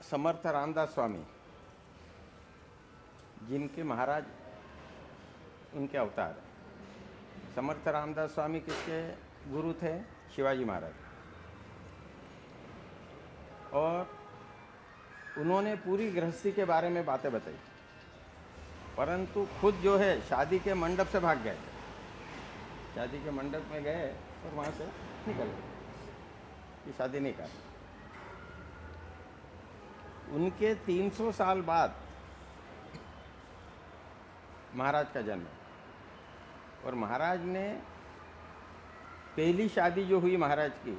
समर्थ रामदास स्वामी, जिनके महाराज उनके अवतार। समर्थ रामदास स्वामी किसके गुरु थे? शिवाजी महाराज। और उन्होंने पूरी गृहस्थी के बारे में बातें बताई, परंतु खुद जो है शादी के मंडप से भाग गए। शादी के मंडप में गए और वहाँ से निकल गए कि शादी नहीं करनी। उनके 300 साल बाद महाराज का जन्म, और महाराज ने पहली शादी जो हुई महाराज की,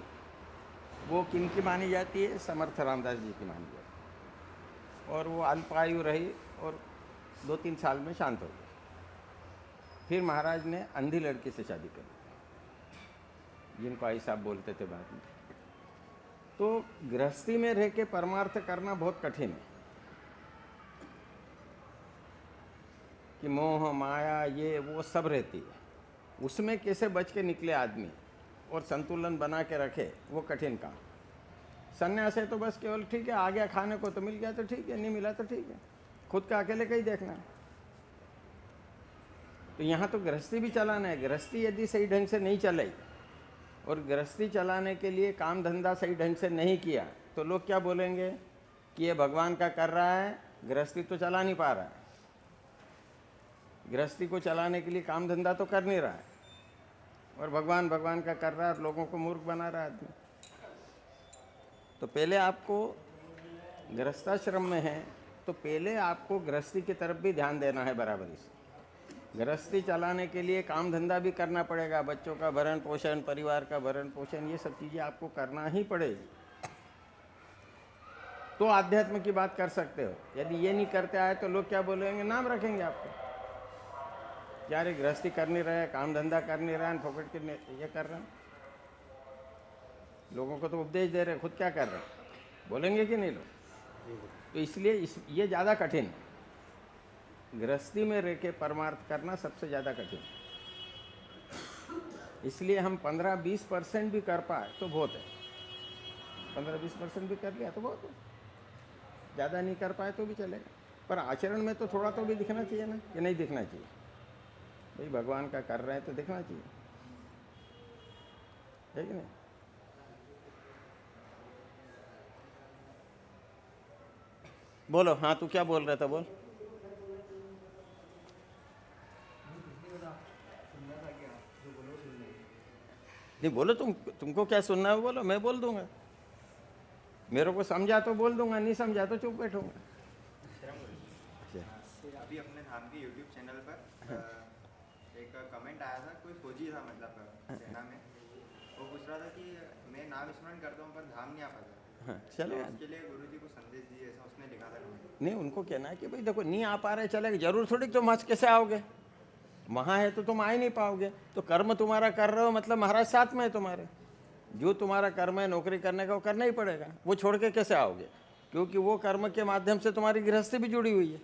वो किन की मानी जाती है? समर्थ रामदास जी की मानी जाती है। और वो अल्पायु रही और 2-3 साल में शांत हो गई। फिर महाराज ने अंधी लड़की से शादी करी, जिनको आई साहब बोलते थे बाद में। तो गृहस्थी में रह के परमार्थ करना बहुत कठिन है कि मोह माया ये वो सब रहती है, उसमें कैसे बच के निकले आदमी और संतुलन बना के रखे, वो कठिन काम। संन्यास है तो बस केवल ठीक है, आ गया खाने को तो मिल गया तो ठीक है, नहीं मिला तो ठीक है, खुद का अकेले का ही देखना है। तो यहाँ तो गृहस्थी भी चलाना है। गृहस्थी यदि सही ढंग से नहीं चलाई और गृहस्थी चलाने के लिए काम धंधा सही ढंग से नहीं किया, तो लोग क्या बोलेंगे कि ये भगवान का कर रहा है, गृहस्थी तो चला नहीं पा रहा है। गृहस्थी को चलाने के लिए काम धंधा तो कर नहीं रहा है, और भगवान भगवान का कर रहा है और लोगों को मूर्ख बना रहा है आदमी। तो पहले आपको गृहस्थाश्रम में है तो पहले आपको गृहस्थी की तरफ भी ध्यान देना है बराबरी से। गृहस्थी चलाने के लिए काम धंधा भी करना पड़ेगा, बच्चों का भरण पोषण, परिवार का भरण पोषण, ये सब चीज़ें आपको करना ही पड़ेगी। तो आध्यात्म की बात कर सकते हो। यदि ये नहीं करते आए तो लोग क्या बोलेंगे? नाम रखेंगे आपको, यार गृहस्थी कर नहीं रहे, काम धंधा कर नहीं रहे, फोकट के ये कर रहे हैं। लोगों को तो उपदेश दे रहे, खुद क्या कर रहे हैं, बोलेंगे कि नहीं लोग? तो इसलिए ये ज़्यादा कठिन है। गृहस्थी में रह के परमार्थ करना सबसे ज़्यादा कठिन। इसलिए हम 15-20% भी कर पाए तो बहुत है। 15-20% भी कर लिया तो बहुत है, ज़्यादा नहीं कर पाए तो भी चलेगा। पर आचरण में तो थोड़ा तो भी दिखना चाहिए ना, कि नहीं दिखना चाहिए? भाई भगवान का कर रहे हैं तो दिखना चाहिए, है कि नहीं? बोलो, हाँ तू क्या बोल रहा था, बोल। नहीं बोलो, तुमको क्या सुनना है बोलो, मैं बोल दूंगा। मेरे को समझा तो बोल दूंगा, नहीं समझा तो चुप बैठूंगा। अभी अपने धाम के YouTube चैनल पर एक कमेंट आया था, कोई फौजी था मतलब सेना में, वो पूछ रहा था कि मैं नाम स्मरण करता हूँ पर धाम नहीं आ पाता। हाँ चलो, तो उसके लिए गुरुजी को संदेश दिए, ऐसा उसने लिखा था कमेंट। नहीं उनको कहना है कि भाई देखो, नहीं आ पा रहे चलेगा, जरूर थोड़ी तुम आज कैसे आओगे, वहाँ है तो तुम आ ही नहीं पाओगे। तो कर्म तुम्हारा कर रहे हो मतलब महाराज साथ में है तुम्हारे। जो तुम्हारा कर्म है नौकरी करने का, वो करना ही पड़ेगा, वो छोड़ के कैसे आओगे? क्योंकि वो कर्म के माध्यम से तुम्हारी गृहस्थी भी जुड़ी हुई है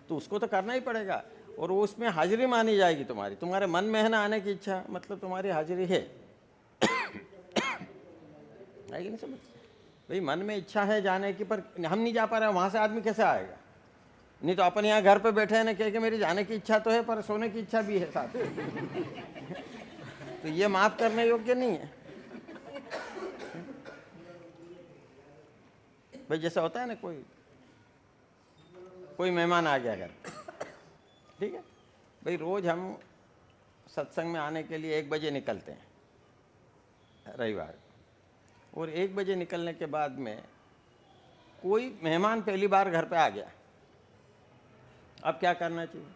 तो उसको तो करना ही पड़ेगा, और वो उसमें हाजिरी मानी जाएगी तुम्हारी। तुम्हारे मन में है ना आने की इच्छा, मतलब तुम्हारी हाजिरी है कि नहीं? समझ भाई, मन में इच्छा है जाने की, पर हम नहीं जा पा रहे हैं, वहाँ से आदमी कैसे आएगा? नहीं तो अपन यहाँ घर पे बैठे हैं ना, कह के मेरी जाने की इच्छा तो है पर सोने की इच्छा भी है साथ तो ये माफ करने योग्य नहीं है भाई। जैसा होता है ना, कोई मेहमान आ गया घर, ठीक है भाई, रोज हम सत्संग में आने के लिए 1 बजे निकलते हैं रविवार, और 1 बजे निकलने के बाद में कोई मेहमान पहली बार घर पे आ गया, अब क्या करना चाहिए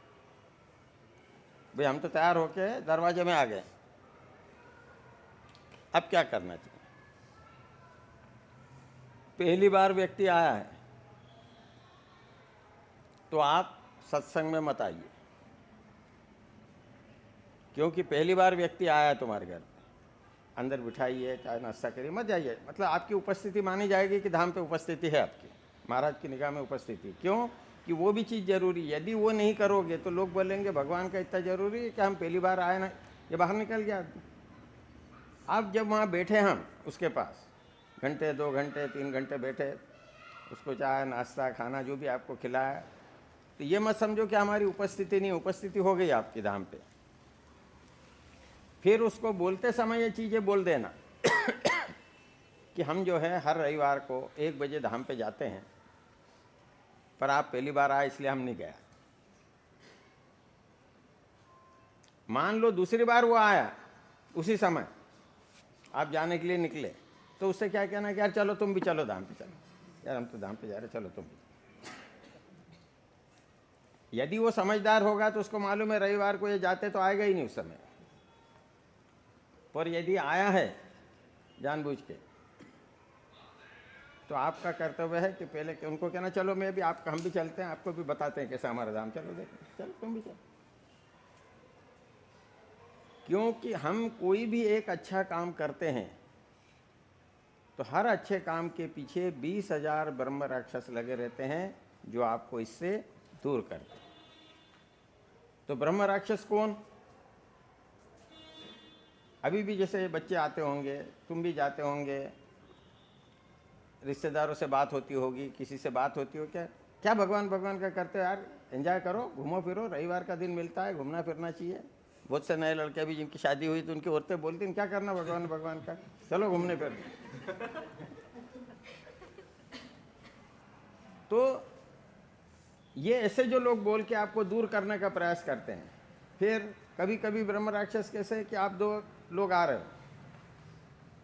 भाई? हम तो तैयार होके दरवाजे में आ गए, अब क्या करना चाहिए? पहली बार व्यक्ति आया है तो आप सत्संग में मत आइए, क्योंकि पहली बार व्यक्ति आया है तुम्हारे घर, अंदर बिठाइए, चाय नाश्ता करिए, मत जाइए। मतलब आपकी उपस्थिति मानी जाएगी कि धाम पे उपस्थिति है आपकी, महाराज की निगाह में उपस्थिति। क्यों कि वो भी चीज़ जरूरी है। यदि वो नहीं करोगे तो लोग बोलेंगे भगवान का इतना जरूरी है कि हम पहली बार आए ना, ये बाहर निकल गया। अब जब वहाँ बैठे हम उसके पास घंटे 2 घंटे 3 घंटे बैठे, उसको चाय नाश्ता खाना जो भी आपको खिलाया, तो ये मत समझो कि हमारी उपस्थिति नहीं, उपस्थिति हो गई आपकी धाम पे। फिर उसको बोलते समय ये चीज़ें बोल देना कि हम जो है हर रविवार को 1 बजे धाम पे जाते हैं, पर आप पहली बार आए इसलिए हम नहीं गया। मान लो दूसरी बार वो आया, उसी समय आप जाने के लिए निकले, तो उससे क्या कहना कि यार चलो तुम भी चलो धाम पे, चलो यार हम तो धाम पे जा रहे, चलो तुम भी। यदि वो समझदार होगा तो उसको मालूम है रविवार को ये जाते तो आएगा ही नहीं उस समय। पर यदि आया है जानबूझ के, तो आपका कर्तव्य है कि पहले कि उनको कहना चलो मैं भी, आप हम भी चलते हैं, आपको भी बताते हैं कैसा हमारा धाम, चलो देखो, चलो तुम भी चलो। क्योंकि हम कोई भी एक अच्छा काम करते हैं तो हर अच्छे काम के पीछे 20,000 ब्रह्म राक्षस लगे रहते हैं जो आपको इससे दूर करते हैं। तो ब्रह्म राक्षस कौन? अभी भी जैसे बच्चे आते होंगे, तुम भी जाते होंगे, रिश्तेदारों से बात होती होगी, किसी से बात होती हो, क्या क्या भगवान भगवान का करते हो यार, एंजॉय करो, घूमो फिरो, रविवार का दिन मिलता है, घूमना फिरना चाहिए। बहुत से नए लड़के भी जिनकी शादी हुई तो उनकी औरतें बोलती हैं क्या करना भगवान भगवान का, चलो घूमने फिरने। तो ये ऐसे जो लोग बोल के आपको दूर करने का प्रयास करते हैं। फिर कभी कभी ब्रह्म राक्षस कैसे कि आप 2 लोग आ रहे हो,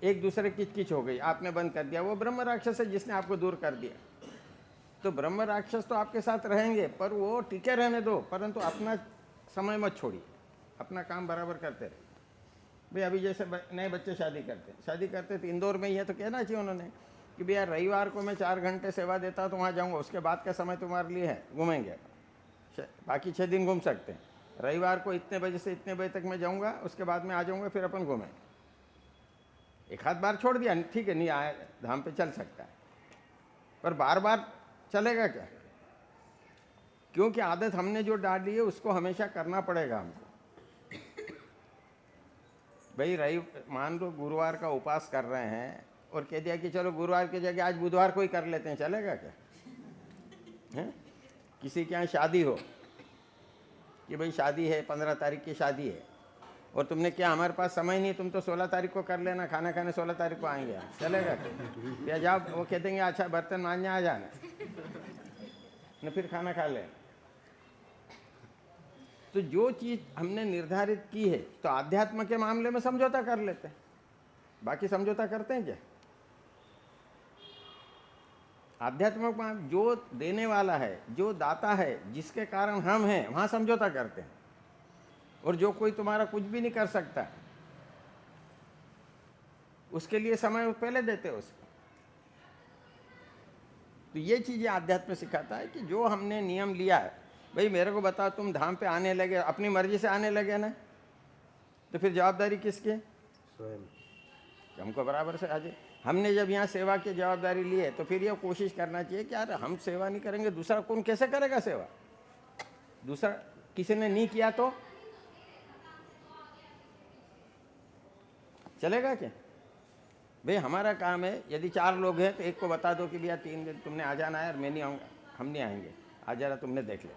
एक दूसरे की किच हो गई, आपने बंद कर दिया, वो ब्रह्म राक्षस है जिसने आपको दूर कर दिया। तो ब्रह्म राक्षस तो आपके साथ रहेंगे, पर वो टिके रहने दो, परंतु अपना समय मत छोड़िए, अपना काम बराबर करते रहिए। भाई अभी जैसे नए बच्चे शादी करते तो इंदौर में ही है, तो कहना चाहिए उन्होंने कि भैया रविवार को मैं 4 घंटे सेवा देता हूँ तो वहाँ जाऊँगा, उसके बाद का समय तुम्हारे लिए है, घूमेंगे, बाकी 6 दिन घूम सकते हैं। रविवार को इतने बजे से इतने बजे तक मैं जाऊँगा, उसके बाद में आ जाऊँगा, फिर अपन घूमेंगे। एक आध बार छोड़ दिया ठीक है, नहीं आया धाम पे चल सकता है, पर बार बार चलेगा क्या? क्योंकि आदत हमने जो डाली है उसको हमेशा करना पड़ेगा हमको। भाई मान लो गुरुवार का उपवास कर रहे हैं और कह दिया कि चलो गुरुवार की जगह आज बुधवार को ही कर लेते हैं, चलेगा क्या? हैं? किसी के यहाँ शादी हो कि भाई शादी है, 15 तारीख की शादी है, और तुमने क्या हमारे पास समय नहीं, तुम तो 16 तारीख को कर लेना, खाना खाने 16 तारीख को आएंगे, चलेगा क्या? जाओ, वो कह देंगे अच्छा बर्तन मांजने आ जाना, न फिर खाना खा लेना। तो जो चीज़ हमने निर्धारित की है, तो आध्यात्म के मामले में समझौता कर लेते हैं, बाकी समझौता करते हैं क्या? आध्यात्मिक जो देने वाला है, जो दाता है, जिसके कारण हम हैं, वहाँ समझौता करते हैं। और जो कोई तुम्हारा कुछ भी नहीं कर सकता, उसके लिए समय पहले देते हो उसको। तो ये चीज़ें आध्यात्म सिखाता है कि जो हमने नियम लिया है, भाई मेरे को बताओ, तुम धाम पे आने लगे, अपनी मर्जी से आने लगे ना, तो फिर जवाबदारी किसकी? स्वयं। हमको बराबर से आज हमने जब यहाँ सेवा की जवाबदारी ली है, तो फिर ये कोशिश करना चाहिए कि यार हम सेवा नहीं करेंगे, दूसरा कौन कैसे करेगा सेवा? दूसरा किसी ने नहीं किया तो चलेगा क्या? भाई हमारा काम है, यदि 4 लोग हैं तो एक को बता दो कि भैया 3 दिन तुमने आ जाना है और मैं नहीं आऊँगा, हम नहीं आएंगे, आ जरा तुमने देख ले,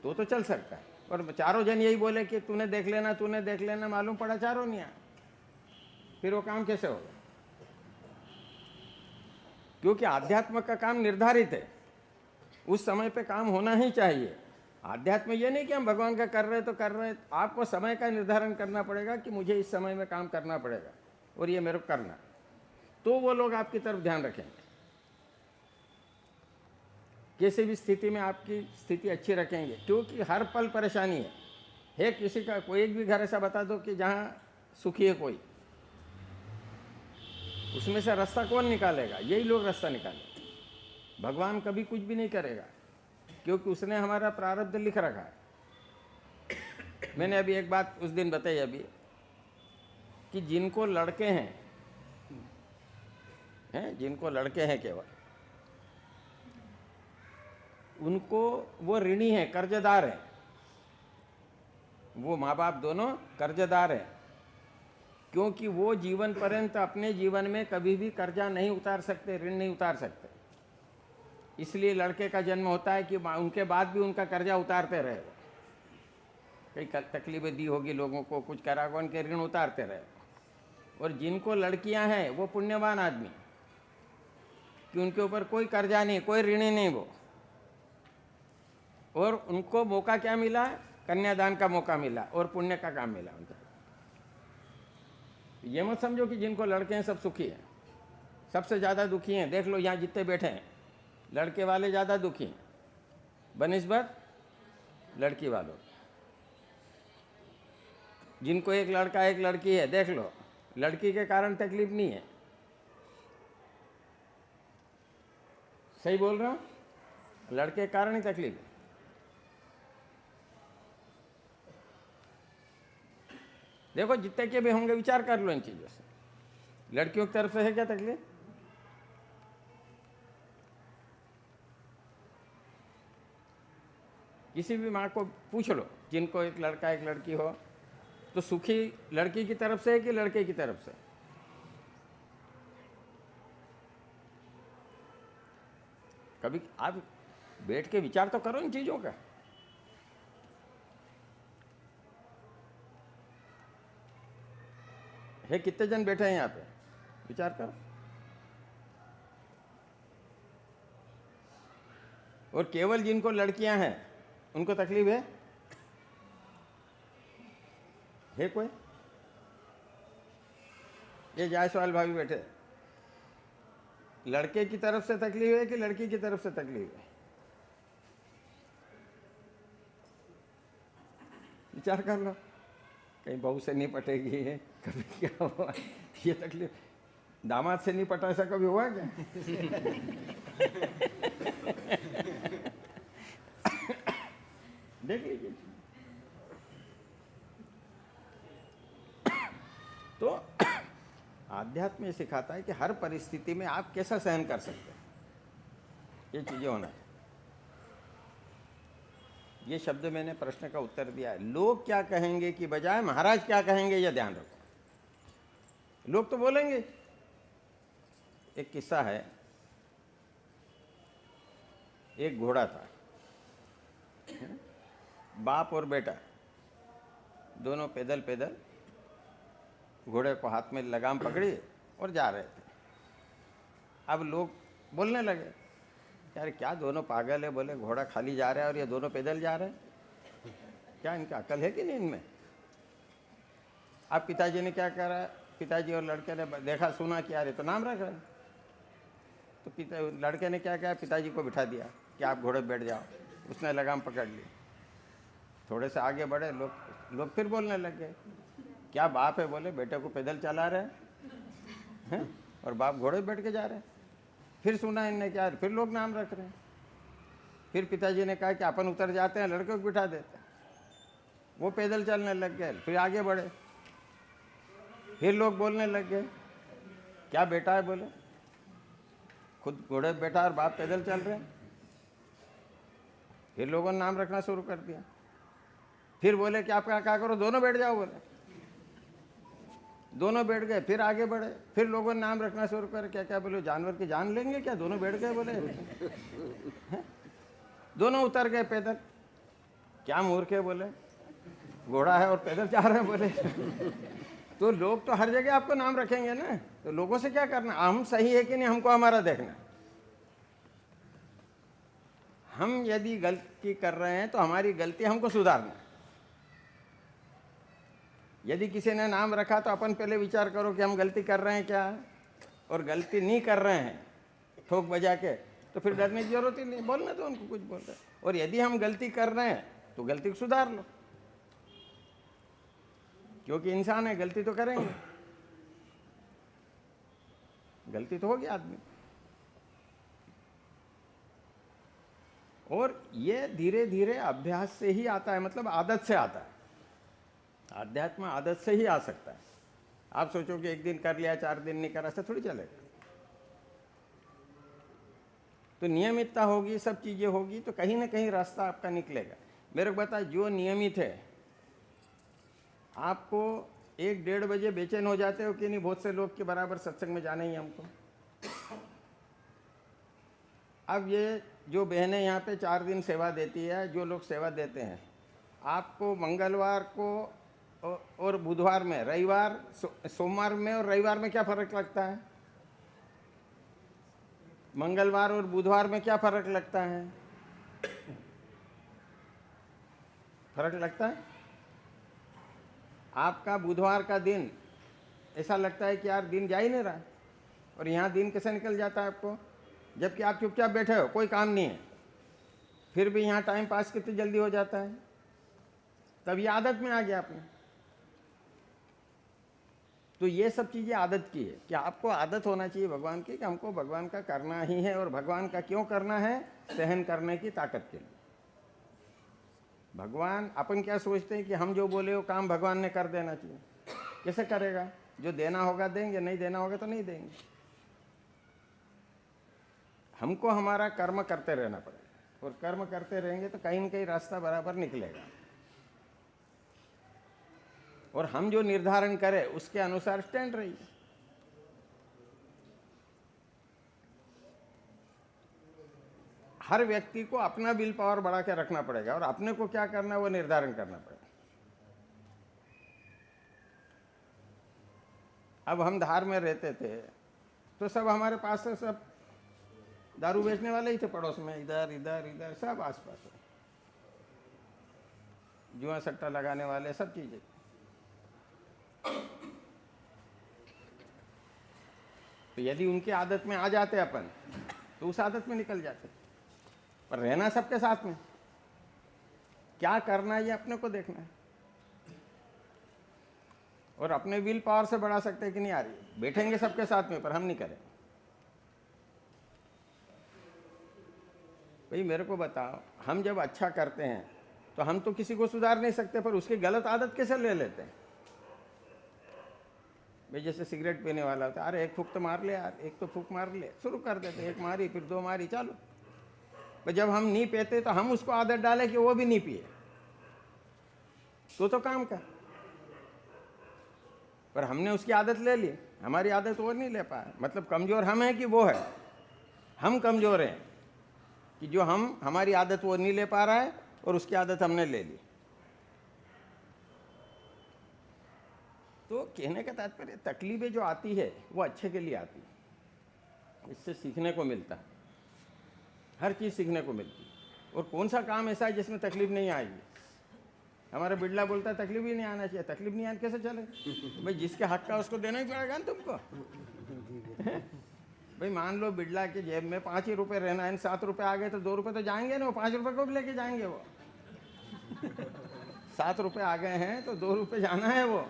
तो चल सकता है। और चारों जन यही बोले कि तूने देख लेना, मालूम पड़ा चारों नहीं आए, फिर वो काम कैसे होगा? क्योंकि आध्यात्म का काम निर्धारित है, उस समय पे काम होना ही चाहिए। आध्यात्म ये नहीं कि हम भगवान का कर रहे तो कर रहे, आपको समय का निर्धारण करना पड़ेगा कि मुझे इस समय में काम करना पड़ेगा और ये मेरे को करना, तो वो लोग आपकी तरफ ध्यान रखेंगे, किसी भी स्थिति में आपकी स्थिति अच्छी रखेंगे। क्योंकि हर पल परेशानी है किसी का, कोई एक भी घर ऐसा बता दो कि जहाँ सुखी है कोई, उसमें से रास्ता कौन निकालेगा? यही लोग रास्ता निकालेंगे। भगवान कभी कुछ भी नहीं करेगा, क्योंकि उसने हमारा प्रारब्ध लिख रखा है। मैंने अभी एक बात उस दिन बताई अभी, कि जिनको लड़के हैं जिनको लड़के हैं केवल, उनको वो ऋणी है, कर्जदार है, वो माँ बाप दोनों कर्जदार हैं। क्योंकि वो जीवन पर्यंत अपने जीवन में कभी भी कर्जा नहीं उतार सकते, ऋण नहीं उतार सकते। इसलिए लड़के का जन्म होता है कि उनके बाद भी उनका कर्जा उतारते रहे। कई तकलीफें दी होगी लोगों को, कुछ करा होगा, उनके ऋण उतारते रहे। और जिनको लड़कियां हैं वो पुण्यवान आदमी, कि उनके ऊपर कोई कर्जा नहीं, कोई ऋण नहीं वो, और उनको मौका क्या मिला? कन्यादान का मौका मिला और पुण्य का काम मिला उनको। ये मत समझो कि जिनको लड़के हैं सब सुखी हैं। सबसे ज़्यादा दुखी हैं, देख लो यहाँ जितने बैठे हैं, लड़के वाले ज़्यादा दुखी हैं बनिस्बत लड़की वालों। जिनको एक लड़का एक लड़की है, देख लो, लड़की के कारण तकलीफ नहीं है। सही बोल रहा हूँ? लड़के के कारण ही तकलीफ है। देखो जितने के भी होंगे विचार कर लो इन चीज़ों से। लड़कियों की तरफ से है क्या तकलीफ? किसी भी माँ को पूछ लो जिनको एक लड़का एक लड़की हो, तो सुखी लड़की की तरफ से है कि लड़के की तरफ से? कभी आप बैठ के विचार तो करो इन चीज़ों का। है कितने जन बैठे हैं यहाँ पे? विचार करो। और केवल जिनको लड़कियां हैं उनको तकलीफ है कोई? ये जायसवाल भाभी बैठे, लड़के की तरफ से तकलीफ है कि लड़की की तरफ से तकलीफ है? विचार कर लो। कहीं बहू से नहीं पटेगी, कभी क्या हुआ, ये तकलीफ। दामाद से नहीं पटा, ऐसा कभी हुआ क्या? देख लीजिए। तो आध्यात्म ये सिखाता है कि हर परिस्थिति में आप कैसा सहन कर सकते हैं, ये चीजें होना है। ये शब्द मैंने प्रश्न का उत्तर दिया है। लोग क्या कहेंगे की बजाय महाराज क्या कहेंगे, ये ध्यान रखो। लोग तो बोलेंगे। एक किस्सा है, एक घोड़ा था, बाप और बेटा दोनों पैदल पैदल घोड़े को हाथ में लगाम पकड़ी और जा रहे थे। अब लोग बोलने लगे, यार क्या दोनों पागल है, बोले घोड़ा खाली जा रहा है और ये दोनों पैदल जा रहे हैं, क्या इनका अकल है कि नहीं इनमें? अब पिताजी ने क्या करा, पिताजी और लड़के ने देखा सुना कि यार ये तो नाम रख रहे हैं, तो लड़के ने क्या किया, पिताजी को बिठा दिया कि आप घोड़े पर बैठ जाओ। उसने लगाम पकड़ ली। थोड़े से आगे बढ़े, लोग फिर बोलने लग गए, क्या बाप है, बोले बेटे को पैदल चला रहे हैं और बाप घोड़े पे बैठ के जा रहे हैं। फिर सुना इनने क्या, फिर लोग नाम रख रहे हैं। फिर पिताजी ने कहा कि अपन उतर जाते हैं, लड़के को बिठा देते हैं। वो पैदल चलने लग गए, फिर आगे बढ़े, फिर लोग बोलने लग गए, क्या बेटा है, बोले खुद घोड़े पे बैठा और बाप पैदल चल रहे हैं। फिर लोगों ने नाम रखना शुरू कर दिया। फिर बोले कि आप क्या करो, दोनों बैठ जाओ, बोले दोनों बैठ गए। फिर आगे बढ़े, फिर लोगों ने नाम रखना शुरू कर, क्या क्या बोले, जानवर की जान लेंगे क्या, दोनों बैठ गए, बोले दोनों उतर गए पैदल। क्या मूर्ख है, बोले घोड़ा है और पैदल जा रहे हैं, बोले तो लोग तो हर जगह आपको नाम रखेंगे ना, तो लोगों से क्या करना, हम सही है कि नहीं हमको हमारा देखना। हम यदि गलती कर रहे हैं तो हमारी गलती हमको सुधारना। यदि किसी ने नाम रखा तो अपन पहले विचार करो कि हम गलती कर रहे हैं क्या, और गलती नहीं कर रहे हैं ठोक बजा के, तो फिर डरने की जरूरत ही नहीं, बोलना तो उनको कुछ बोल रहे। और यदि हम गलती कर रहे हैं तो गलती को सुधार लो, क्योंकि इंसान है, गलती तो करेंगे, गलती तो होगी आदमी। और ये धीरे धीरे अभ्यास से ही आता है, मतलब आदत से आता है। आध्यात्म आदत से ही आ सकता है। आप सोचो कि एक दिन कर लिया, 4 दिन नहीं करा, ऐसा थोड़ी चलेगा। तो नियमितता होगी, सब चीजें होगी, तो कहीं ना कहीं रास्ता आपका निकलेगा। मेरे को बता, जो नियमित है, आपको एक 1:30 बजे बेचैन हो जाते हो कि नहीं बहुत से लोग के बराबर सत्संग में जाना ही है हमको। अब ये जो बहनें यहाँ पे 4 दिन सेवा देती है, जो लोग सेवा देते हैं, आपको मंगलवार को और बुधवार में, रविवार सोमवार में और रविवार में क्या फ़र्क लगता है? मंगलवार और बुधवार में क्या फ़र्क लगता है? फर्क लगता है? आपका बुधवार का दिन ऐसा लगता है कि यार दिन जा ही नहीं रहा, और यहाँ दिन कैसे निकल जाता है आपको, जबकि आप चुपचाप बैठे हो, कोई काम नहीं है, फिर भी यहाँ टाइम पास कितनी जल्दी हो जाता है। तब ये आदत में आ गया आपने। तो ये सब चीज़ें आदत की है कि आपको आदत होना चाहिए भगवान की कि हमको भगवान का करना ही है। और भगवान का क्यों करना है? सहन करने की ताकत के लिए। भगवान, अपन क्या सोचते हैं कि हम जो बोले वो काम भगवान ने कर देना चाहिए। कैसे करेगा? जो देना होगा देंगे, नहीं देना होगा तो नहीं देंगे। हमको हमारा कर्म करते रहना पड़ेगा, और कर्म करते रहेंगे तो कहीं न कहीं रास्ता बराबर निकलेगा। और हम जो निर्धारण करें उसके अनुसार स्टैंड रहिए। हर व्यक्ति को अपना विल पावर बढ़ा के रखना पड़ेगा, और अपने को क्या करना है वो निर्धारण करना पड़ेगा। अब हम धार में रहते थे तो सब हमारे पास से सब दारू बेचने वाले ही थे, पड़ोस में, इधर इधर इधर सब आसपास, जुआ सट्टा लगाने वाले, सब चीजें। तो यदि उनकी आदत में आ जाते अपन तो उस आदत में निकल जाते। पर रहना सबके साथ में, क्या करना है ये अपने को देखना है। और अपने विल पावर से बढ़ा सकते हैं कि नहीं आ रही, बैठेंगे सबके साथ में पर हम नहीं करें। भाई मेरे को बताओ, हम जब अच्छा करते हैं तो हम तो किसी को सुधार नहीं सकते, पर उसकी गलत आदत कैसे ले लेते हैं। भाई जैसे सिगरेट पीने वाला होता है, अरे एक फूक तो मार ले यार, एक तो फूक मार ले, शुरू कर देते, एक मारी फिर 2 मारी, चालू। पर जब हम नहीं पीते तो हम उसको आदत डालें कि वो भी नहीं पिए, तो काम का। पर हमने उसकी आदत ले ली, हमारी आदत वो नहीं ले पाया। मतलब कमजोर हम हैं कि वो है? हम कमजोर हैं कि जो हमारी आदत वो नहीं ले पा रहा है और उसकी आदत हमने ले ली। तो कहने का तात्पर्य, तकलीफें जो आती है वो अच्छे के लिए आती है, इससे सीखने को मिलता है, हर चीज़ सीखने को मिलती है। और कौन सा काम ऐसा है जिसमें तकलीफ नहीं आएगी? हमारा बिड़ला बोलता है तकलीफ ही नहीं आना चाहिए। तकलीफ नहीं आने कैसे चलेगा? भाई जिसके हक का उसको देना ही पड़ेगा ना तुमको। भाई मान लो बिड़ला के जेब में 5 ही रुपये रहना है, 7 रुपये आ गए तो 2 रुपये तो जाएंगे ना, वो 5 रुपये को भी लेके जाएंगे। वो 7 रुपये आ गए हैं तो 2 रुपये जाना है, वो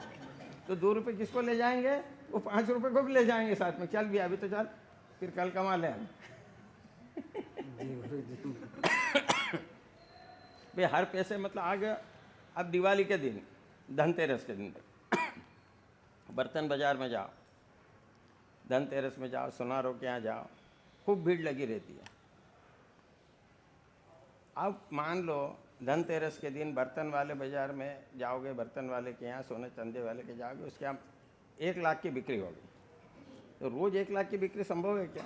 तो 2 रुपये किसको ले जाएंगे? वो 5 रुपये को भी ले जाएंगे साथ में। चल भी अभी तो चल, फिर कल कमा ले। भाई हर पैसे मतलब आ गया। अब दिवाली के दिन, धनतेरस के दिन बर्तन बाजार में जाओ, धनतेरस में जाओ, सुनारों के यहाँ जाओ, खूब भीड़ लगी रहती है। अब मान लो धनतेरस के दिन बर्तन वाले बाजार में जाओगे, बर्तन वाले के यहाँ, सोने चांदी वाले के जाओगे, उसके यहाँ 1 लाख की बिक्री होगी। तो रोज़ 1 लाख की बिक्री संभव है क्या?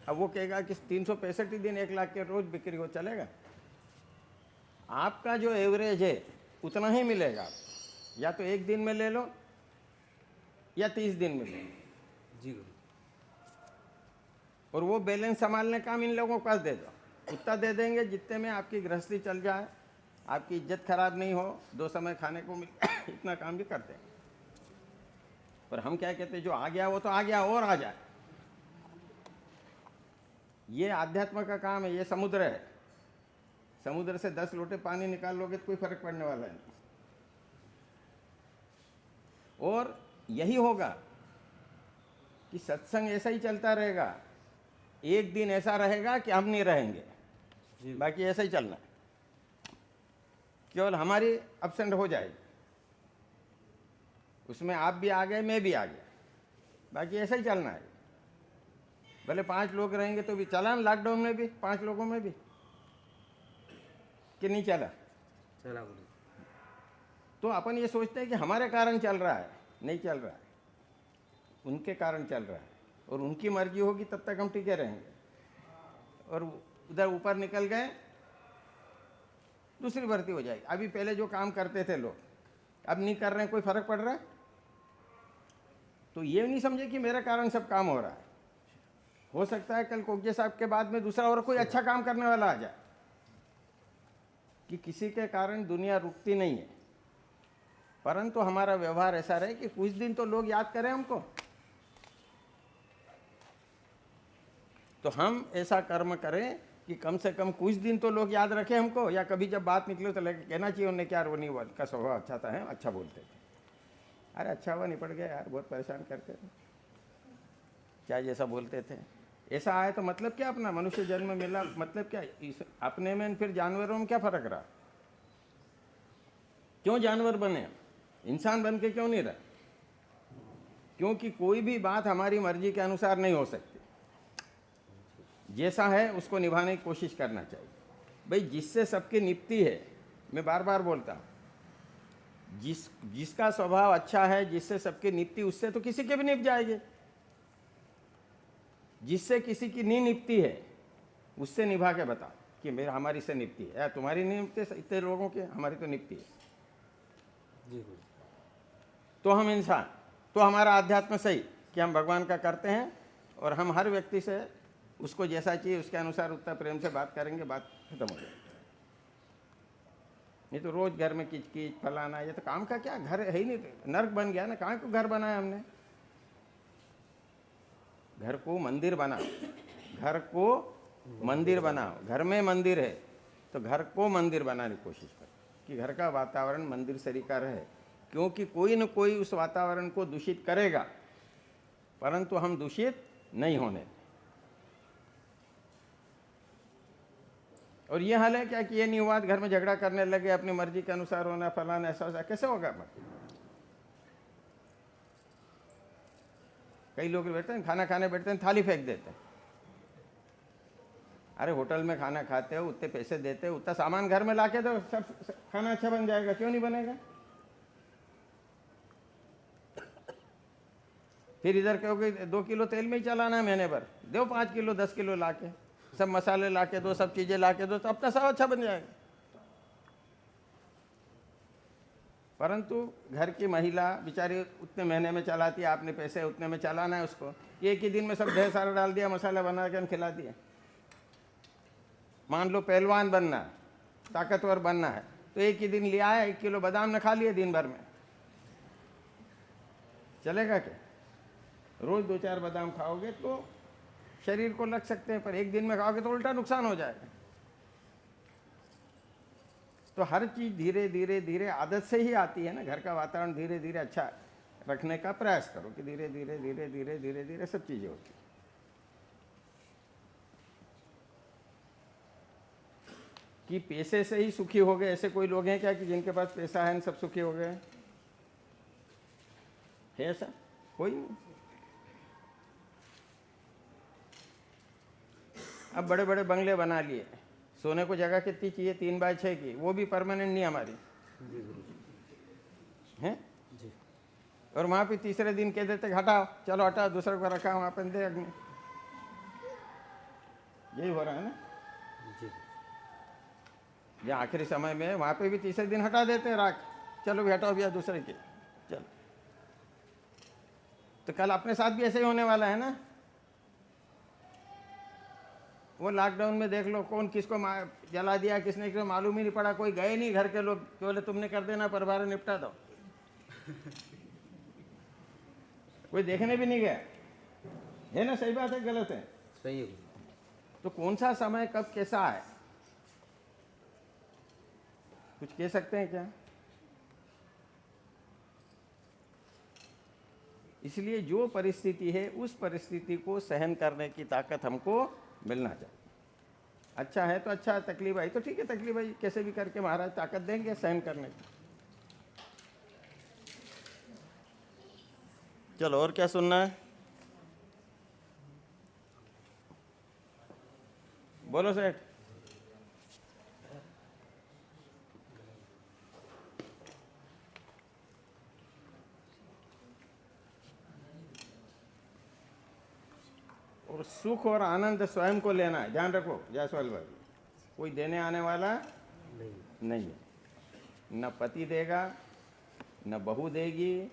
अब वो कहेगा कि 365 दिन 1 लाख के रोज़ बिक्री हो, चलेगा? आपका जो एवरेज है उतना ही मिलेगा। या तो 1 दिन में ले लो या 30 दिन में ले लो जी गुरु। और वो बैलेंस संभालने का काम इन लोगों को दे दो। उतना दे देंगे जितने में आपकी गृहस्थी चल जाए, आपकी इज्जत खराब नहीं हो, 2 समय खाने को मिले, इतना काम भी करते हैं। पर हम क्या कहते हैं, जो आ गया वो तो आ गया, और आ जाए। ये आध्यात्म का काम है, ये समुद्र है। समुद्र से 10 लोटे पानी निकाल लोगे तो कोई फर्क पड़ने वाला नहीं। और यही होगा कि सत्संग ऐसा ही चलता रहेगा। एक दिन ऐसा रहेगा कि हम नहीं रहेंगे, बाकी ऐसा ही चलना है। केवल हमारी एब्सेंट हो जाएगी, उसमें आप भी आ गए, मैं भी आ गया, बाकी ऐसा ही चलना है। भले 5 लोग रहेंगे तो भी चला ना, लॉकडाउन में भी 5 लोगों में भी, कि नहीं चला? चला गुरु। तो अपन ये सोचते हैं कि हमारे कारण चल रहा है, नहीं चल रहा है, उनके कारण चल रहा है, और उनकी मर्जी होगी तब तक हम टिके रहेंगे। और उधर ऊपर निकल गए, दूसरी भर्ती हो जाएगी। अभी पहले जो काम करते थे लोग अब नहीं कर रहे हैं, कोई फर्क पड़ रहा है? तो ये नहीं समझे कि मेरे कारण सब काम हो रहा है। हो सकता है कल कोकजे साहब के बाद में दूसरा और कोई अच्छा काम करने वाला आ जाए, कि किसी के कारण दुनिया रुकती नहीं है, परंतु हमारा व्यवहार ऐसा रहे कि कुछ दिन तो लोग याद करें हमको। तो हम ऐसा कर्म करें कि कम से कम कुछ दिन तो लोग याद रखें हमको, या कभी जब बात निकले तो लगे कहना चाहिए उन्हें, क्या रोनी का स्वभाव अच्छा था, है अच्छा बोलते थे, अरे अच्छा हुआ निपट गया यार, बहुत परेशान करते थे, क्या जैसा बोलते थे। ऐसा आए तो मतलब क्या, अपना मनुष्य जन्म मिला, मतलब क्या, इस अपने में फिर जानवरों में क्या फर्क रहा? क्यों जानवर बने, इंसान बन के क्यों नहीं रहे? क्योंकि कोई भी बात हमारी मर्जी के अनुसार नहीं हो सकती। जैसा है उसको निभाने की कोशिश करना चाहिए। भाई जिससे सबकी निपटी है, मैं बार बार बोलता हूँ, जिसका स्वभाव अच्छा है, जिससे सबकी निपटी, उससे तो किसी के भी निप जाएगी। जिससे किसी की नहीं निपटी है उससे निभा के बताओ कि मेरा हमारी से निपटी है, या तुम्हारी नहीं निपटे इतने लोगों के, हमारी तो निपटी है। जी तो हम इंसान, तो हमारा आध्यात्म सही कि हम भगवान का करते हैं, और हम हर व्यक्ति से उसको जैसा चाहिए उसके अनुसार उतना प्रेम से बात करेंगे, बात खत्म हो जाएगी। नहीं तो रोज घर में किच किच फलाना, ये तो काम का क्या, घर है ही नहीं, नर्क बन गया ना। कहाँ को घर बनाया हमने? घर को मंदिर बनाओ, घर को मंदिर बनाओ। घर में मंदिर है तो घर को मंदिर बनाने की कोशिश करो कि घर का वातावरण मंदिर सरीका रहे, क्योंकि कोई न कोई उस वातावरण को दूषित करेगा, परंतु हम दूषित नहीं होने। और ये हाल है क्या कि ये नहीं हुआ, घर में झगड़ा करने लगे, अपनी मर्जी के अनुसार होना, फलाना, ऐसा वैसा, कैसे होगा? कई लोग बैठते हैं, खाना खाने बैठते हैं, थाली फेंक देते हैं। अरे होटल में खाना खाते हो, उतने पैसे देते हो, उतना सामान घर में लाके दो, सब खाना अच्छा बन जाएगा। क्यों नहीं बनेगा? फिर इधर कहोगे 2 किलो तेल में ही चलाना है महीने भर, दो 5 किलो 10 किलो लाके, सब मसाले लाके दो, सब चीजें लाके दो, तो अपना सब अच्छा बन जाएगा। परंतु घर की महिला बेचारी उतने महीने में चलाती है, आपने पैसे उतने में चलाना है उसको, एक ही दिन में सब ढेर सारा डाल दिया, मसाला बना के खिला दिया। मान लो पहलवान बनना है, ताकतवर बनना है, तो एक ही दिन लिया है, 1 किलो बादाम न खा लिए दिन भर में, चलेगा क्या? रोज 2-4 बादाम खाओगे तो शरीर को लग सकते हैं, पर एक दिन में खाओगे तो उल्टा नुकसान हो जाएगा। तो हर चीज धीरे धीरे धीरे आदत से ही आती है ना। घर का वातावरण धीरे धीरे अच्छा रखने का प्रयास करो कि धीरे धीरे धीरे धीरे धीरे धीरे सब चीजें होती। कि पैसे से ही सुखी हो गए, ऐसे कोई लोग हैं क्या कि जिनके पास पैसा है सब सुखी हो गए? है ऐसा कोई नहीं। अब बड़े बड़े बंगले बना लिए, सोने को जगह कितनी चाहिए? 3x6 की, वो भी परमानेंट नहीं हमारी है। और वहां पे तीसरे दिन कह देते हटाओ, चलो हटाओ, दूसरे को रखा वहां पर दे अग्नि। यही हो रहा है ना। जहाँ आखिरी समय में वहां पे भी तीसरे दिन हटा देते हैं राख, चलो भी हटाओ भैया दूसरे के, चलो। तो कल अपने साथ भी ऐसे ही होने वाला है ना। वो लॉकडाउन में देख लो कौन किसको जला दिया, किसने किसको मालूम ही नहीं पड़ा। कोई गए नहीं घर के लोग, बोले तुमने कर देना, परिवार निपटा दो। कोई देखने भी नहीं गया, है ना। सही बात है गलत है? सही है। तो कौन सा समय कब कैसा है कुछ कह सकते हैं क्या? इसलिए जो परिस्थिति है उस परिस्थिति को सहन करने की ताकत हमको मिलना चाहिए। अच्छा है तो अच्छा, तकलीफ आई तो ठीक है, तकलीफ आई कैसे भी करके महाराज ताकत देंगे सहन करने की। चलो और क्या सुनना है? बोलो सेठ। सुख और आनंद स्वयं को लेना है, ध्यान रखो जायसवाल भाई, कोई देने आने वाला नहीं है। न पति देगा, न बहू देगी,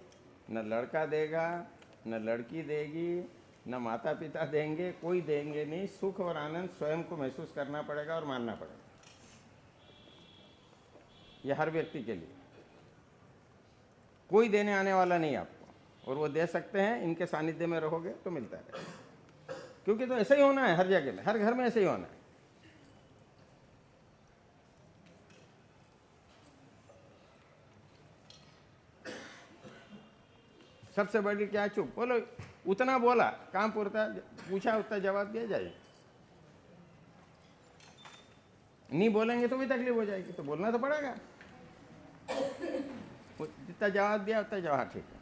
न लड़का देगा, न लड़की देगी, न माता पिता देंगे, कोई देंगे नहीं। सुख और आनंद स्वयं को महसूस करना पड़ेगा और मानना पड़ेगा। यह हर व्यक्ति के लिए, कोई देने आने वाला नहीं आपको, और वो दे सकते हैं, इनके सानिध्य में रहोगे तो मिलता है। क्योंकि तो ऐसा ही होना है हर जगह में, हर घर में ऐसा ही होना है। सबसे बड़ी क्या चुप, बोलो उतना बोला काम पूरता, पूछा उतना जवाब दिया जाए। नहीं बोलेंगे तो भी तकलीफ हो जाएगी, तो बोलना तो पड़ेगा। जितना जवाब दिया उतना जवाब ठीक है,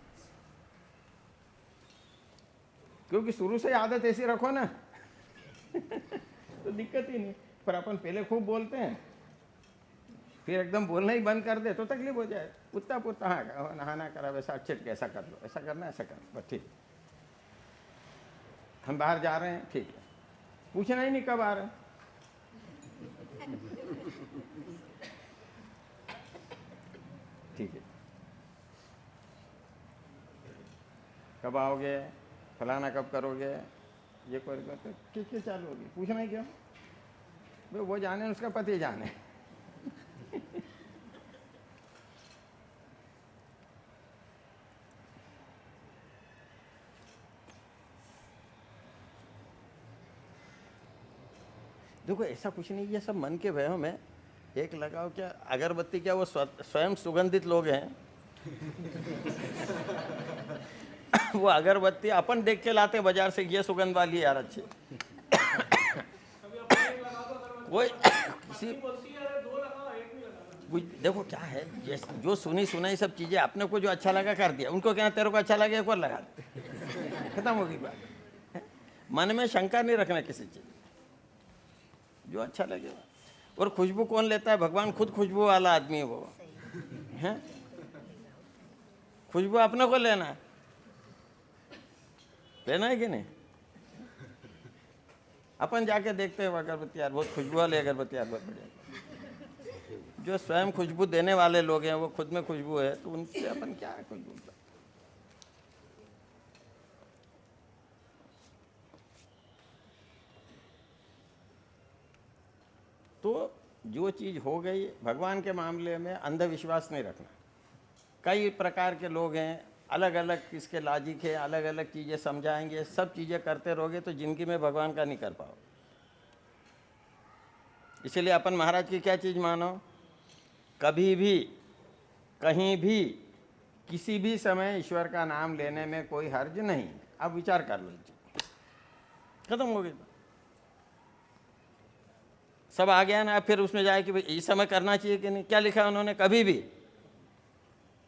क्योंकि शुरू से आदत ऐसी रखो ना तो दिक्कत ही नहीं। पर अपन पहले खूब बोलते हैं, फिर एकदम बोलना ही बंद कर दे तो तकलीफ हो जाए। उतना पुरता हाँ नहाना करा, वैसा अच्छे के ऐसा कर लो, ऐसा करना ऐसा करना, बस ठीक। हम बाहर जा रहे हैं, ठीक है, पूछना ही नहीं कब आ रहे हैं। ठीक है, कब आओगे, फलाना कब करोगे, ये कोई तो ठीक है चालू होगी, पूछना ही क्यों भाई, वो जाने उसका पति जाने। देखो ऐसा कुछ नहीं, ये सब मन के वहम है। एक लगाओ क्या अगरबत्ती, क्या वो स्वयं सुगंधित लोग हैं वो अगरबत्ती अपन देख के लाते बाजार से, ये सुगंध वाली यार अच्छी कोई किसी देखो क्या है, जो सुनी सुनाई सब चीजें अपने को जो अच्छा लगा कर दिया, उनको कहना तेरे को अच्छा लगे एक और लगा दे, खत्म हो गई बात। मन में शंका नहीं रखना किसी चीज, जो अच्छा लगे। और खुशबू कौन लेता है, भगवान खुद खुशबू वाला आदमी है वो है। खुशबू अपने को लेना है कि नहीं। अपन जाके देखते हैं अगरबत्ती यार बहुत खुशबू वाली अगरबत्ती यार बहुत बढ़िया। जो स्वयं खुशबू देने वाले लोग हैं वो खुद में खुशबू है, तो उनसे अपन क्या है खुशबू। तो जो चीज़ हो गई, भगवान के मामले में अंधविश्वास नहीं रखना। कई प्रकार के लोग हैं, अलग अलग किसके लाजिक है, अलग अलग चीज़ें समझाएंगे, सब चीज़ें करते रहोगे तो जिंदगी में भगवान का नहीं कर पाओ। इसलिए अपन महाराज की क्या चीज़ मानो, कभी भी कहीं भी किसी भी समय ईश्वर का नाम लेने में कोई हर्ज नहीं। अब विचार कर लीजिए, खत्म हो गई। सब आ गया ना, फिर उसमें जाए कि भाई इस समय करना चाहिए कि नहीं। क्या लिखा है उन्होंने, कभी भी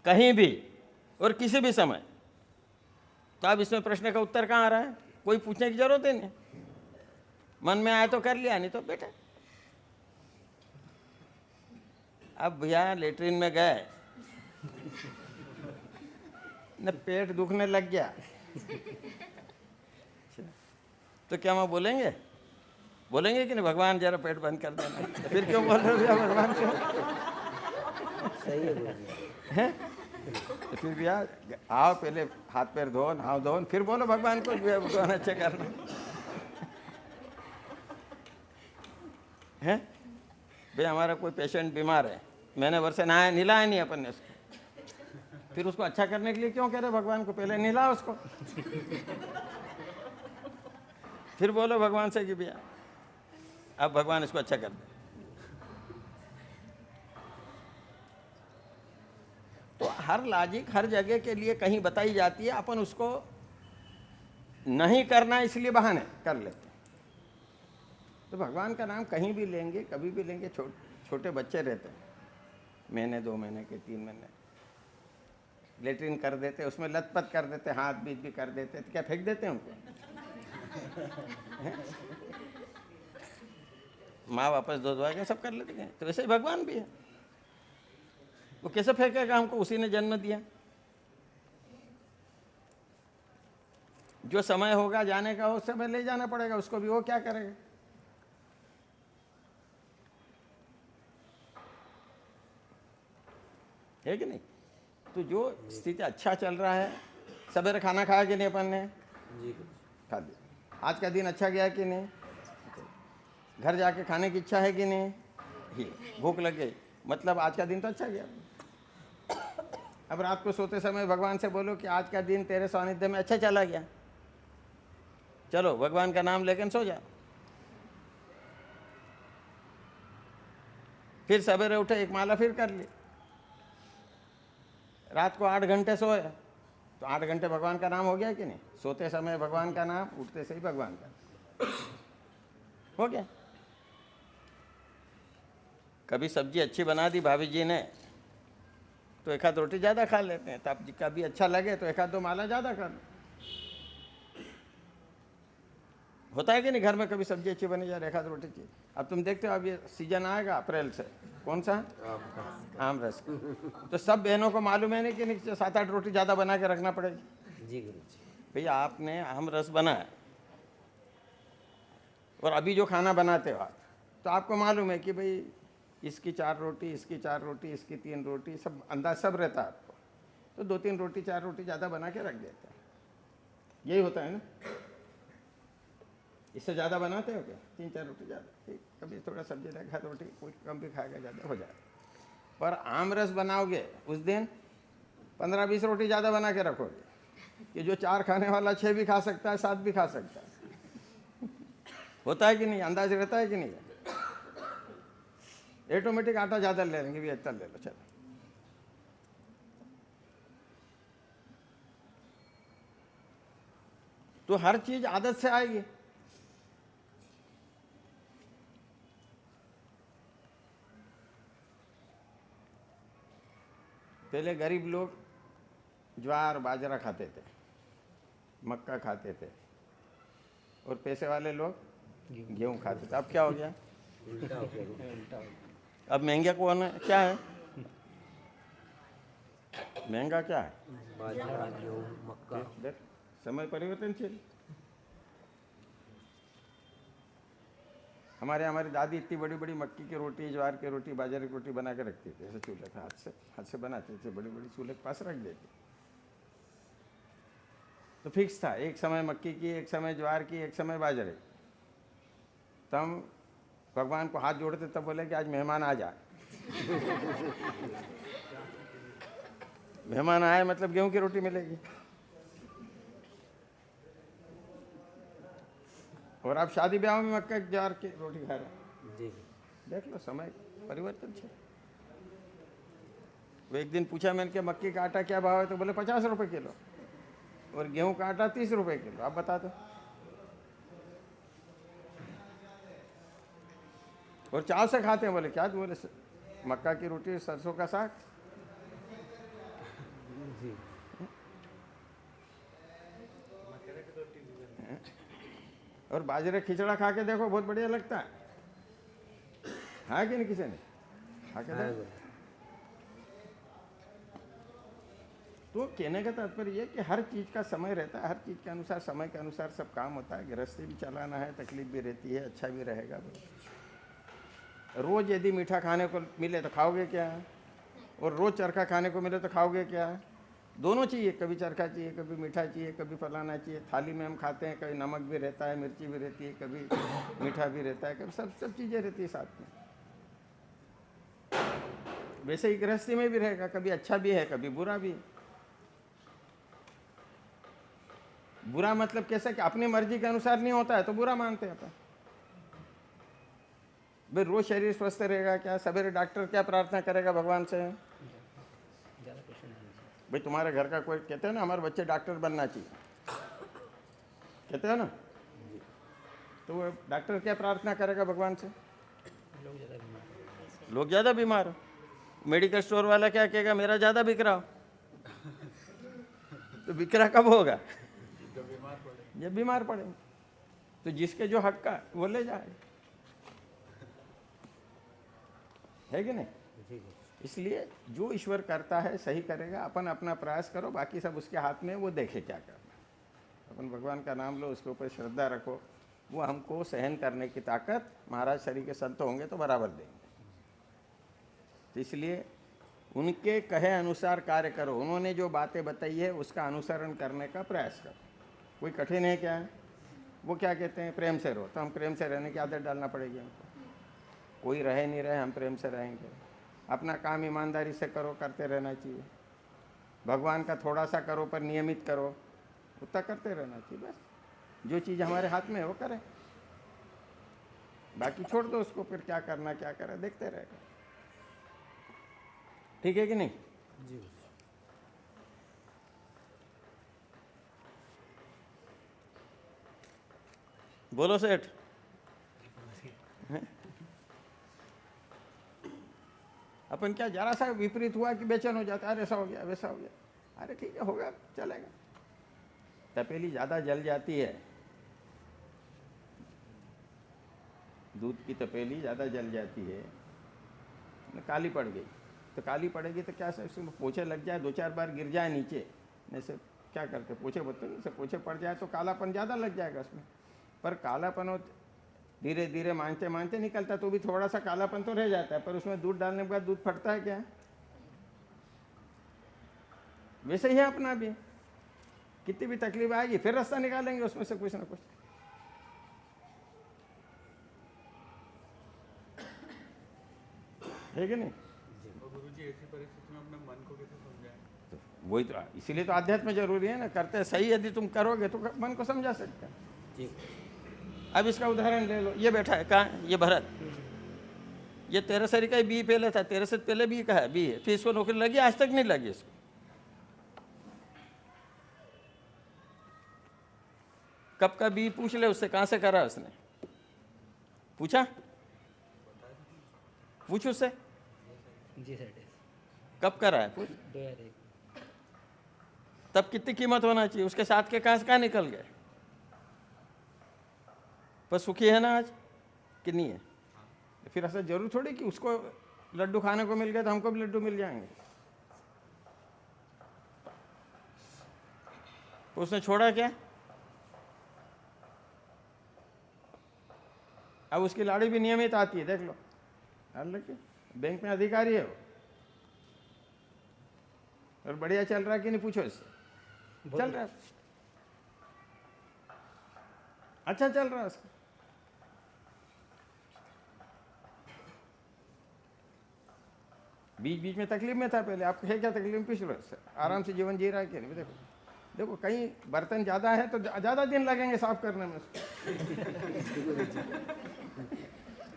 कहीं भी और किसी भी समय। तो अब इसमें प्रश्न का उत्तर कहाँ आ रहा है, कोई पूछने की जरूरत ही नहीं। मन में आया तो कर लिया, नहीं तो बेटा। अब भैया लेटरिन में गए न, पेट दुखने लग गया तो क्या मैं बोलेंगे कि नहीं भगवान जरा पेट बंद कर देना। तो फिर क्यों बोल रहे हो भैया भगवान को, सही है। तो फिर भैया आओ पहले हाथ पैर धो, नहाओ धो, फिर बोलो भगवान को भगवान अच्छे करना है। भाई हमारा कोई पेशेंट बीमार है, मैंने वर्षे नहाया नहलाया नहीं अपन ने उसको, फिर उसको अच्छा करने के लिए क्यों कह रहे भगवान को, पहले नहलाओ उसको। फिर बोलो भगवान से कि भैया अब भगवान इसको अच्छा कर दे। तो हर लॉजिक हर जगह के लिए कहीं बताई जाती है, अपन उसको नहीं करना इसलिए बहाने कर लेते। तो भगवान का नाम कहीं भी लेंगे, कभी भी लेंगे। छोटे बच्चे रहते हैं, महीने 2 महीने के 3 महीने, लेटरिन कर देते, उसमें लथपथ कर देते, हाथ बीच भी कर देते, तो क्या फेंक देते हैं उनको माँ वापस धो के सब कर लेते हैं। तो वैसे ही भगवान भी है, वो कैसे फेंकेगा हमको, उसी ने जन्म दिया। जो समय होगा जाने का उस समय ले जाना पड़ेगा उसको भी, वो क्या करेगा। है कि नहीं। तो जो स्थिति अच्छा चल रहा है, सवेरे खाना खाया कि नहीं अपन ने, जी गुरु जी। खा लिया। आज का दिन अच्छा गया कि नहीं, घर जाके खाने की इच्छा है कि नहीं, ये भूख लग गई, मतलब आज का दिन तो अच्छा गया। अब रात को सोते समय भगवान से बोलो कि आज का दिन तेरे सानिध्य में अच्छा चला गया, चलो भगवान का नाम लेकर सो जाओ। फिर सवेरे उठे, एक माला फिर कर ली। रात को 8 घंटे सोए तो 8 घंटे भगवान का नाम हो गया कि नहीं। सोते समय भगवान का नाम, उठते से ही भगवान का हो गया। कभी सब्जी अच्छी बना दी भाभी जी ने तो एक आध रोटी ज़्यादा खा लेते हैं, तब कभी अच्छा लगे तो एक आध दो माला ज़्यादा कर लो। होता है कि नहीं, घर में कभी सब्जी अच्छी बनी जा रही, एक आध रोटी चाहिए। अब तुम देखते हो अब ये सीजन आएगा अप्रैल से, कौन सा, आम रस का। तो सब बहनों को मालूम है नहीं कि नहीं 7-8 रोटी ज़्यादा बना के रखना पड़ेगी। जी गुरु जी। भैया आपने आम रस बनाया और अभी जो खाना बनाते हो आप, तो आपको मालूम है कि भाई इसकी 4 रोटी, इसकी 4 रोटी, इसकी 3 रोटी, सब अंदाज सब रहता है आपको। तो 2-3 रोटी 4 रोटी ज़्यादा बना के रख देते हैं, यही होता है ना। इससे ज़्यादा बनाते हो क्या, 3-4 रोटी ज़्यादा, ठीक, कभी थोड़ा सब्जी रखा रोटी, कोई कम भी खाएगा ज़्यादा हो जाए। पर आम रस बनाओगे उस दिन 15-20 रोटी ज़्यादा बना के रखोगे कि जो 4 खाने वाला 6 भी खा सकता है, 7 भी खा सकता है। होता है कि नहीं, अंदाज रहता है कि नहीं। ऑटोमेटिक आटा ज़्यादा ले लेंगे, भी इतना ले लो चलो। तो हर चीज़ आदत से आएगी। पहले गरीब लोग ज्वार बाजरा खाते थे, मक्का खाते थे, और पैसे वाले लोग गेहूँ खाते थे। अब क्या हो गया, उल्टा हो गया गुरु, उल्टा हो गया। अब महंगा कौन है, क्या है महंगा, क्या है। बाजरा गेहूँ मक्का। देख, समय परिवर्तनशील। हमारी दादी इतनी बड़ी बड़ी मक्की की रोटी, ज्वार की रोटी, बाजरे की रोटी बना के रखती थी, ऐसे चूल्हे पे हाथ से बनाते थे, बड़ी बड़ी चूल्हे के पास रख देती। तो फिक्स था, एक समय मक्की की, एक समय ज्वार की, एक समय बाजरे। तब भगवान को हाथ जोड़ते तब बोले कि आज मेहमान आ जा। मेहमान आए मतलब गेहूं की रोटी मिलेगी। और आप शादी ब्याह में मक्का ज्वार की रोटी खा रहे हैं। जी देख लो, समय परिवर्तन है। वो एक दिन पूछा मैंने कि मक्की का आटा क्या भाव है, तो बोले 50 रुपये किलो, और गेहूं का आटा 30 रुपये किलो। आप बता दो। और चाव से खाते हैं, बोले क्या, बोले मक्का की रोटी सरसों का साग। जी। और बाजरे खिचड़ा खा के देखो, बहुत बढ़िया लगता है कि नहीं, किसी ने खा के हाँ देखो। गुरु। तो कहने का तात्पर्य ये कि हर चीज़ का समय रहता है, हर चीज़ के अनुसार, समय के अनुसार सब काम होता है। गृहस्थी भी चलाना है, तकलीफ भी रहती है, अच्छा भी रहेगा। रोज़ यदि मीठा खाने को मिले तो खाओगे क्या, और रोज़ चरखा खाने को मिले तो खाओगे क्या। दोनों चाहिए, कभी चरखा चाहिए, कभी मीठा चाहिए, कभी फलाना चाहिए। थाली में हम खाते हैं, कभी नमक भी रहता है, मिर्ची भी रहती है, कभी मीठा भी रहता है, कभी सब चीज़ें रहती है साथ में। वैसे ही गृहस्थी में भी रहेगा, कभी अच्छा भी है, कभी बुरा भी है। बुरा मतलब कैसे कि अपनी मर्जी के अनुसार नहीं होता है तो बुरा मानते हैं अपन। भाई रोज शरीर स्वस्थ रहेगा क्या, सवेरे डॉक्टर क्या प्रार्थना करेगा भगवान से, भाई तुम्हारे घर का कोई, कहते हैं ना हमारे बच्चे डॉक्टर बनना चाहिए, कहते हैं ना, तो वो डॉक्टर क्या प्रार्थना करेगा भगवान से, लोग ज़्यादा बीमार हो। मेडिकल स्टोर वाला क्या कहेगा, मेरा ज़्यादा बिक रहा हो। तो बिक रहा कब होगा, जब बीमार पड़े। तो जिसके जो हक का वो ले जाए, है कि नहीं। जी। इसलिए जो ईश्वर करता है सही करेगा, अपन अपना प्रयास करो, बाकी सब उसके हाथ में, वो देखे क्या करना। अपन भगवान का नाम लो, उसके ऊपर श्रद्धा रखो, वो हमको सहन करने की ताकत महाराज शरीर के संत होंगे तो बराबर देंगे। तो इसलिए उनके कहे अनुसार कार्य करो, उन्होंने जो बातें बताई है उसका अनुसरण करने का प्रयास करो। कोई कठिन है क्या है? वो क्या कहते हैं, प्रेम से रहो, तो हम प्रेम से रहने की आदत डालना पड़ेगी हमको। कोई रहे नहीं रहे, हम प्रेम से रहेंगे। अपना काम ईमानदारी से करो, करते रहना चाहिए। भगवान का थोड़ा सा करो पर नियमित करो, उतना करते रहना चाहिए। बस जो चीज़ हमारे हाथ में है वो करें, बाकी छोड़ दो उसको, फिर क्या करना क्या करे देखते रहेगा। ठीक है कि नहीं? जी बोलो सेठ। अपन क्या जरा सा विपरीत हुआ कि बेचैन हो जाता है, अरे ऐसा हो गया वैसा हो गया, अरे ठीक है होगा चलेगा। तपेली ज़्यादा जल जाती है, दूध की तपेली ज़्यादा जल जाती है, काली पड़ गई, तो काली पड़ेगी तो क्या उसमें पोछे लग जाए, 2-4 बार गिर जाए नीचे, जैसे क्या करते पोछे बोलते हैं, पोछे पड़ जाए तो कालापन ज़्यादा लग जाएगा उसमें। पर कालापन धीरे धीरे मानते मानते निकलता, तो भी थोड़ा सा कालापन तो रह जाता है, पर उसमें दूध डालने के बाद दूध फटता है क्या? वैसे ही है अपना भी, कितनी भी तकलीफ आएगी फिर रास्ता निकालेंगे उसमें से कुछ ना कुछ। है कि नहीं? गुरुजी ऐसी परिस्थिति में अपने मन को कैसे समझाएं? वही तो, इसीलिए तो अध्यात्म जरूरी है ना। करते सही यदि तुम करोगे तो मन को समझा सकते हैं। जी अब इसका उदाहरण ले लो, ये बैठा है कहाँ, ये भरत, ये 13 साल का ही बी पहले था, 13 से पहले बी का है, बी है, फिर इसको नौकरी लगी, आज तक नहीं लगी इसको। कब का बी पूछ ले उससे, कहाँ से करा उसने, पूछा? पूछ उससे जी सर, कब करा है, पूछ। 2001। तब कितनी कीमत होना चाहिए, उसके साथ के कहाँ निकल गए। पर सुखी है ना आज कि नहीं है? फिर ऐसा जरूर थोड़ी कि उसको लड्डू खाने को मिल गए तो हमको भी लड्डू मिल जाएंगे। उसने छोड़ा क्या? अब उसकी लाड़ी भी नियमित आती है, देख लो। हालांकि बैंक में अधिकारी है वो, और बढ़िया चल रहा है कि नहीं, पूछो इससे। चल रहा है, अच्छा चल रहा है उसका। बीच बीच में तकलीफ में था पहले, आपको है क्या तकलीफ? पूछ लो इससे, आराम से जीवन जी रहा है कि नहीं। देखो देखो, कहीं बर्तन ज़्यादा है तो ज़्यादा दिन लगेंगे साफ करने में उसको।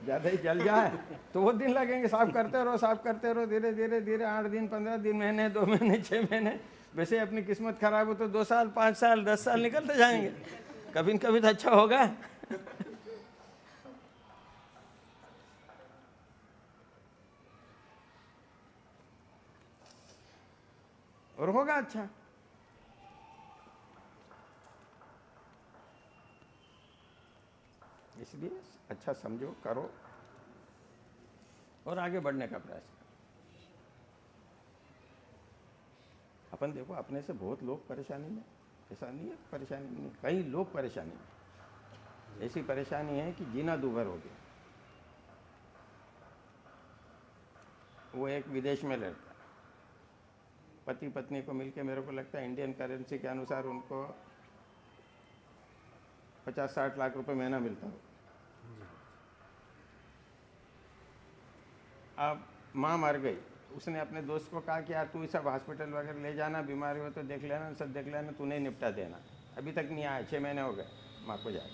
ज़्यादा ही जल जाए तो वो दिन लगेंगे, साफ करते रहो साफ करते रहो, धीरे धीरे धीरे 8 दिन 15 दिन, महीने 2 महीने 6 महीने, वैसे अपनी किस्मत खराब हो तो 2 साल 5 साल 10 साल निकलते जाएंगे, कभी न कभी तो अच्छा होगा। और होगा अच्छा। इसलिए अच्छा समझो, करो और आगे बढ़ने का प्रयास करो। अपन देखो अपने से बहुत लोग परेशानी में, ऐसा नहीं है परेशानी नहीं, कई लोग परेशानी में। ऐसी परेशानी है कि जीना दूभर हो गया। वो एक विदेश में रहता, पति पत्नी को मिलके, मेरे को लगता है इंडियन करेंसी के अनुसार उनको 50-60 लाख रुपए महीना मिलता हो। अब माँ मर गई, उसने अपने दोस्त को कहा कि यार तू सब हॉस्पिटल वगैरह ले जाना, बीमारी हो तो देख लेना, सब देख लेना, तू नहीं निपटा देना। अभी तक नहीं आया, 6 महीने हो गए माँ को जाए।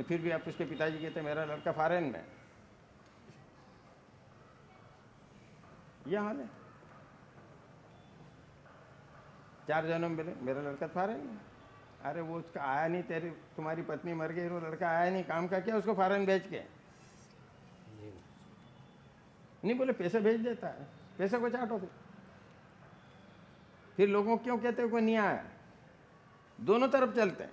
फिर भी आप उसके पिताजी कहते मेरा लड़का फॉरेन में, यह हाल है। 4 जन्म मिले, मेरा लड़का फॉरेन में। अरे वो उसका आया नहीं, तुम्हारी पत्नी मर गई, वो लड़का आया नहीं, काम का क्या उसको फॉरेन भेज के? नहीं बोले पैसे भेज देता है, पैसे को चाटो। फिर लोगों क्यों कहते हो कोई नहीं आया? दोनों तरफ चलते हैं।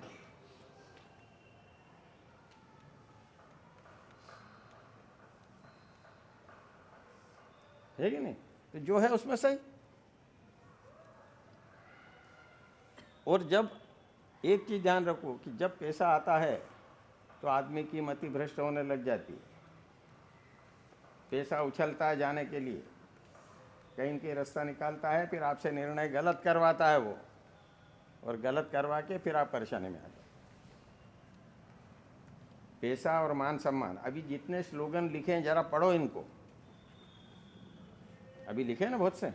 है कि नहीं? तो जो है उसमें सही। और जब एक चीज़ ध्यान रखो कि जब पैसा आता है तो आदमी की मति भ्रष्ट होने लग जाती है। पैसा उछलता है जाने के लिए, कहीं के रास्ता निकालता है, फिर आपसे निर्णय गलत करवाता है वो, और गलत करवा के फिर आप परेशानी में आ जाओ। पैसा और मान सम्मान, अभी जितने स्लोगन लिखे हैं जरा पढ़ो इनको, अभी लिखे ना बहुत से,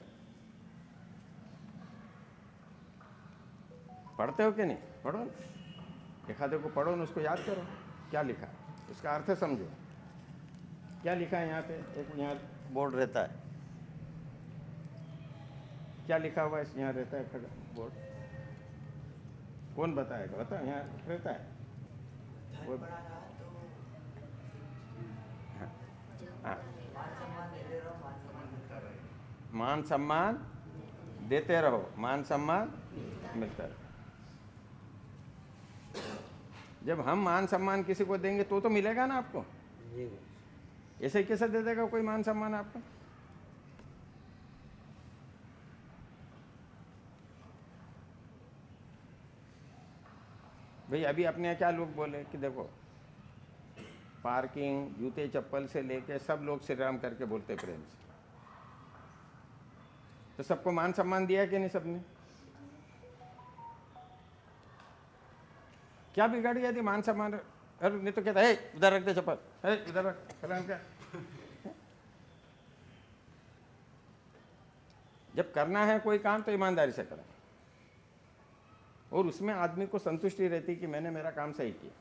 पढ़ते हो कि नहीं? पढ़ो, एखादे को पढ़ो ना, उसको याद करो क्या लिखा है, उसका अर्थ समझो क्या लिखा है। यहाँ पे एक यहाँ बोर्ड रहता है, क्या लिखा हुआ है यहाँ रहता है बोर्ड, कौन बताएगा? बता, यहाँ रहता है वो। हाँ, मान सम्मान देते रहो, मान सम्मान मिलता रहो। जब हम मान सम्मान किसी को देंगे तो मिलेगा ना आपको, जी गुरुजी। ऐसे कैसे दे देगा कोई मान सम्मान आपको? भाई अभी अपने यहाँ क्या लोग बोले कि देखो पार्किंग, जूते चप्पल से लेके सब लोग श्री राम करके बोलते प्रेम से, तो सबको मान सम्मान दिया कि नहीं सबने? क्या बिगाड़ गया थी मान सम्मान? अरे नहीं तो कहता है उधर रख दे चप्पल, है उधर रख, फलाना क्या। जब करना है कोई काम तो ईमानदारी से करें, और उसमें आदमी को संतुष्टि रहती कि मैंने मेरा काम सही किया।